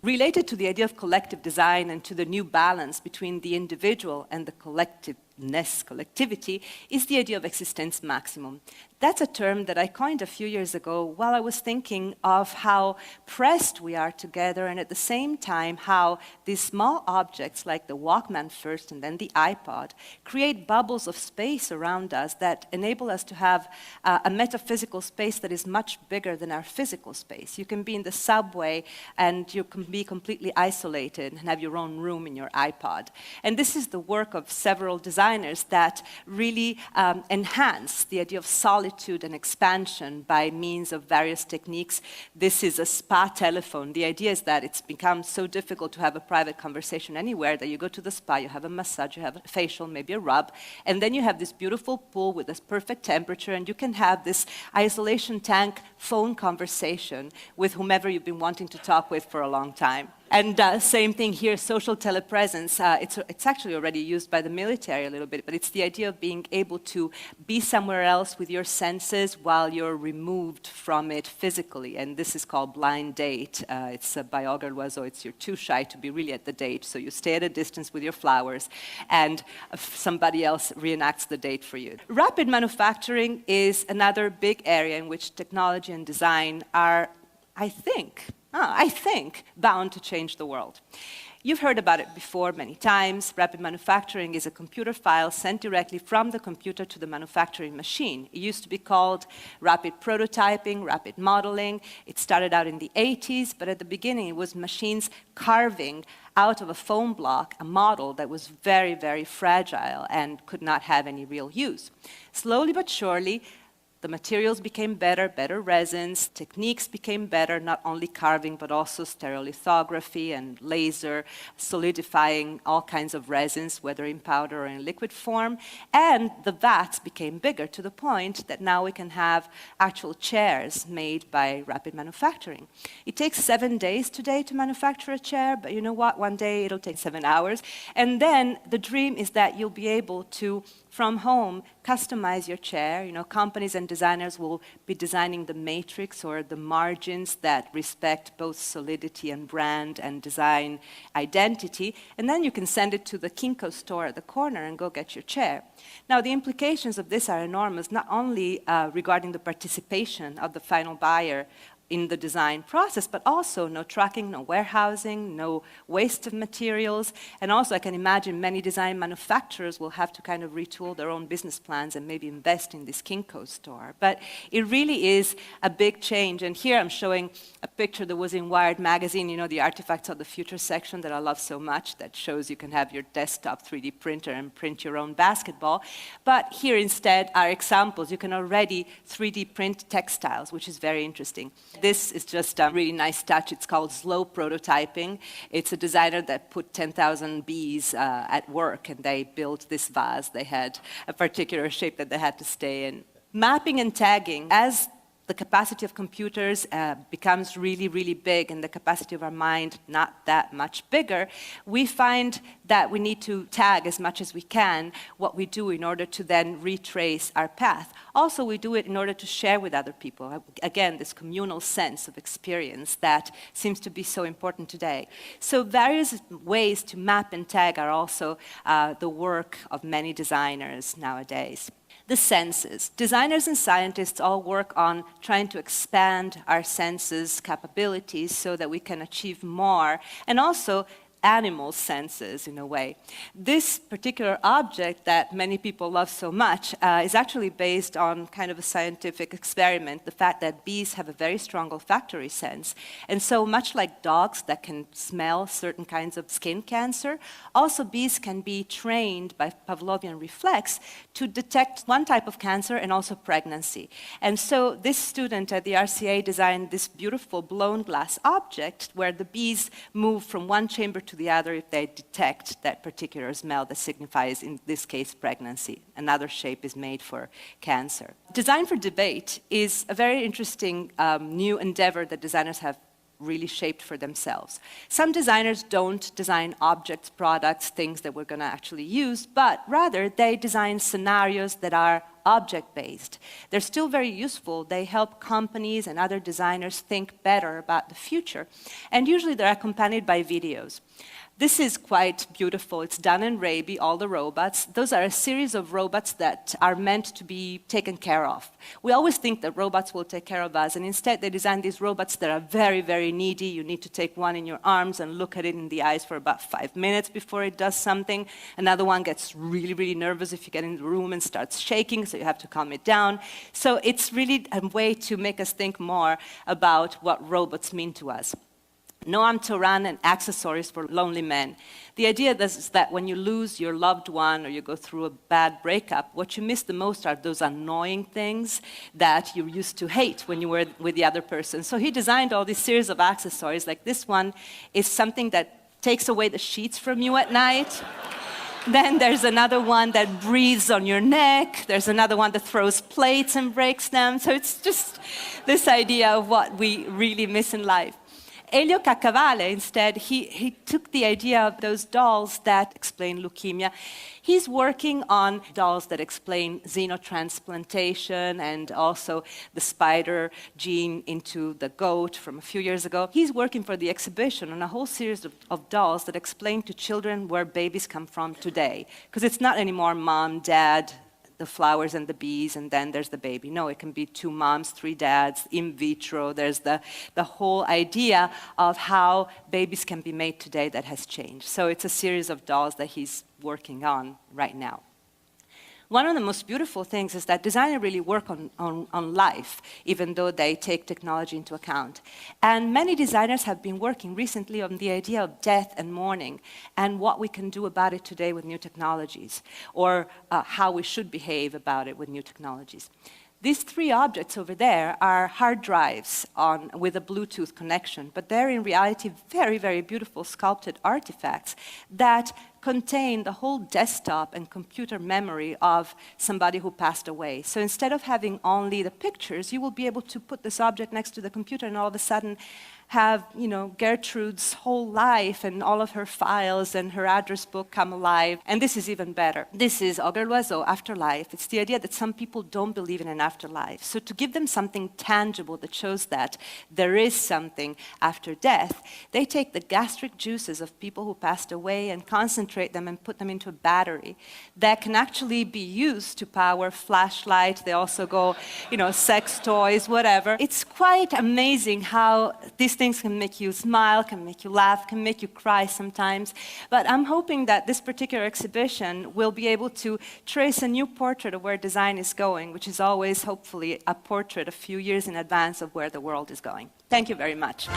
Related to the idea of collective design and to the new balance between the individual and the collectivity, is the idea of existence maximum. That's a term that I coined a few years ago while I was thinking of how pressed we are together, and at the same time how these small objects like the Walkman first and then the iPod create bubbles of space around us that enable us to have a metaphysical space that is much bigger than our physical space. You can be in the subway and you can be completely isolated and have your own room in your iPod. And this is the work of several designers that really enhance the idea of solitude and expansion by means of various techniques. This is a spa telephone. The idea is that it's become so difficult to have a private conversation anywhere that you go to the spa, you have a massage, you have a facial, maybe a rub, and then you have this beautiful pool with this perfect temperature, and you can have this isolation tank phone conversation with whomever you've been wanting to talk with for a long time. And same thing here, social telepresence. It's actually already used by the military a little bit, but it's the idea of being able to be somewhere else with your senses while you're removed from it physically. And this is called blind date. It's by Auger Loiseau. It's you're too shy to be really at the date, so you stay at a distance with your flowers, and somebody else reenacts the date for you. Rapid manufacturing is another big area in which technology and design are, I think, bound to change the world. You've heard about it before many times. Rapid manufacturing is a computer file sent directly from the computer to the manufacturing machine. It used to be called rapid prototyping, rapid modeling. It started out in the 80s, but at the beginning it was machines carving out of a foam block a model that was very, very fragile and could not have any real use. Slowly but surely, the materials became better, better resins, techniques became better, not only carving, but also stereolithography and laser, solidifying all kinds of resins, whether in powder or in liquid form. And the vats became bigger to the point that now we can have actual chairs made by rapid manufacturing. It takes 7 days today to manufacture a chair, but you know what? One day it'll take 7 hours. And then the dream is that you'll be able to, from home, customize your chair. You know, companies and designers will be designing the matrix or the margins that respect both solidity and brand and design identity, and then you can send it to the Kinko store at the corner and go get your chair. Now, the implications of this are enormous, not only regarding the participation of the final buyer in the design process, but also no tracking, no warehousing, no waste of materials. And also I can imagine many design manufacturers will have to kind of retool their own business plans and maybe invest in this Kinko store. But it really is a big change. And here I'm showing a picture that was in Wired magazine, you know, the Artifacts of the Future section that I love so much, that shows you can have your desktop 3D printer and print your own basketball. But here instead are examples. You can already 3D print textiles, which is very interesting. This is just a really nice touch. It's called slow prototyping. It's a designer that put 10,000 bees at work, and they built this vase. They had a particular shape that they had to stay in. Mapping and tagging. As the capacity of computers becomes really, really big and the capacity of our mind not that much bigger, we find that we need to tag as much as we can what we do in order to then retrace our path. Also, we do it in order to share with other people. Again, this communal sense of experience that seems to be so important today. So various ways to map and tag are also the work of many designers nowadays. The senses. Designers and scientists all work on trying to expand our senses capabilities so that we can achieve more, and also animal senses in a way. This particular object that many people love so much is actually based on kind of a scientific experiment, the fact that bees have a very strong olfactory sense. And so much like dogs that can smell certain kinds of skin cancer, also bees can be trained by Pavlovian reflex to detect one type of cancer and also pregnancy. And so this student at the RCA designed this beautiful blown glass object where the bees move from one chamber to the other if they detect that particular smell that signifies, in this case, pregnancy. Another shape is made for cancer. Design for debate is a very interesting new endeavor that designers have really shaped for themselves. Some designers don't design objects, products, things that we're going to actually use, but rather they design scenarios that are object-based. They're still very useful. They help companies and other designers think better about the future. And usually they're accompanied by videos. This is quite beautiful. It's done in Raby, all the robots. Those are a series of robots that are meant to be taken care of. We always think that robots will take care of us, and instead they design these robots that are very, very needy. You need to take one in your arms and look at it in the eyes for about 5 minutes before it does something. Another one gets really, really nervous if you get in the room and starts shaking, so you have to calm it down. So it's really a way to make us think more about what robots mean to us. Noam Turan and accessories for lonely men. The idea is that when you lose your loved one or you go through a bad breakup, what you miss the most are those annoying things that you used to hate when you were with the other person. So he designed all these series of accessories. Like this one is something that takes away the sheets from you at night. Then there's another one that breathes on your neck. There's another one that throws plates and breaks them. So it's just this idea of what we really miss in life. Elio Caccavale, instead, he took the idea of those dolls that explain leukemia. He's working on dolls that explain xenotransplantation and also the spider gene into the goat from a few years ago. He's working for the exhibition on a whole series of dolls that explain to children where babies come from today. Because it's not anymore mom, dad, the flowers and the bees, and then there's the baby. No, it can be 2 moms, 3 dads, in vitro. There's the whole idea of how babies can be made today that has changed. So it's a series of dolls that he's working on right now. One of the most beautiful things is that designers really work on life, even though they take technology into account. And many designers have been working recently on the idea of death and mourning and what we can do about it today with new technologies, or how we should behave about it with new technologies. These 3 objects over there are hard drives with a Bluetooth connection, but they're in reality very, very beautiful sculpted artifacts that contain the whole desktop and computer memory of somebody who passed away. So instead of having only the pictures, you will be able to put this object next to the computer and all of a sudden have, Gertrude's whole life and all of her files and her address book come alive. And this is even better. This is Auger Loiseau, Afterlife. It's the idea that some people don't believe in an afterlife. So to give them something tangible that shows that there is something after death, they take the gastric juices of people who passed away and concentrate them and put them into a battery that can actually be used to power flashlights. They also go, sex toys, whatever. It's quite amazing how these things can make you smile, can make you laugh, can make you cry sometimes. But I'm hoping that this particular exhibition will be able to trace a new portrait of where design is going, which is always, hopefully, a portrait a few years in advance of where the world is going. Thank you very much.